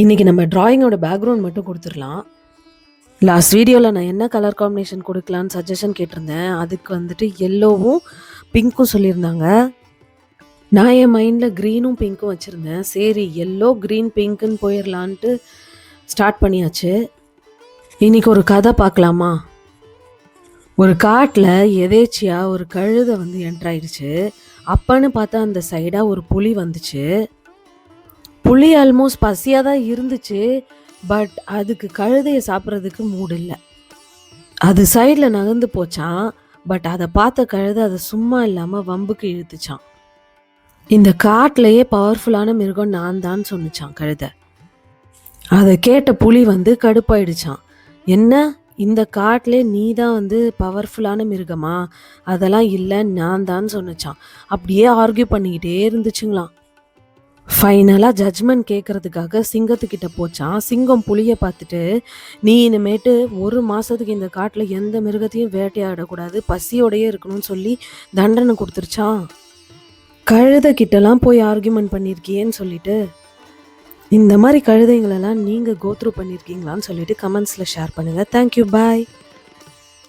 இன்றைக்கி நம்ம ட்ராயிங்கோட பேக்ரவுண்ட் மட்டும் கொடுத்துடலாம். லாஸ்ட் வீடியோவில் நான் என்ன கலர் காம்பினேஷன் கொடுக்கலான்னு சஜஷன் கேட்டிருந்தேன். அதுக்கு வந்துட்டு எல்லோவும் பிங்க்கும் சொல்லியிருந்தாங்க. நான் என் மைண்டில் க்ரீனும் பிங்க்கும் வச்சுருந்தேன். சரி, எல்லோ க்ரீன் பிங்க்குன்னு போயிடலான்ட்டு ஸ்டார்ட் பண்ணியாச்சு. இன்றைக்கி ஒரு கதை பார்க்கலாமா? ஒரு காட்டில் எதேச்சியாக ஒரு கழுதை என்ட்ராயிடுச்சு. அப்பன்னு பார்த்தா அந்த சைடாக ஒரு புலி வந்துச்சு. புலி ஆல்மோஸ்ட் பசியாக தான் இருந்துச்சு. பட் அதுக்கு கழுதையை சாப்பிட்றதுக்கு மூடு இல்லை. அது சைடில் நகர்ந்து போச்சான். பட் அதை பார்த்த கழுதை அதை சும்மா இல்லாமல் வம்புக்கு இழுத்துச்சான். இந்த காட்டிலையே பவர்ஃபுல்லான மிருகம் நான் தான் சொன்னிச்சான் கழுதை. அதை கேட்ட புலி கடுப்பாயிடுச்சான். என்ன, இந்த காட்டிலே நீ தான் பவர்ஃபுல்லான மிருகமா? அதெல்லாம் இல்லை, நான் தான் சொன்னிச்சான். அப்படியே ஆர்கியூ பண்ணிக்கிட்டே இருந்துச்சுங்களாம். ஃபைனலாக ஜட்ஜ்மெண்ட் கேட்குறதுக்காக சிங்கத்துக்கிட்ட போச்சான். சிங்கம் புலியை பார்த்துட்டு, நீ இனிமேட்டு 1 மாதத்துக்கு இந்த காட்டில் எந்த மிருகத்தையும் வேட்டையாடக்கூடாது, பசியோடையே இருக்கணும்னு சொல்லி தண்டனை கொடுத்துருச்சான். கழுதைக்கிட்டலாம் போய் ஆர்கியூமெண்ட் பண்ணியிருக்கியேன்னு சொல்லிட்டு, இந்த மாதிரி கழுதைங்களெல்லாம் நீங்கள் கோத்ரூ பண்ணியிருக்கீங்களான்னு சொல்லிட்டு கமெண்ட்ஸில் ஷேர் பண்ணுங்கள். தேங்க்யூ, பாய்.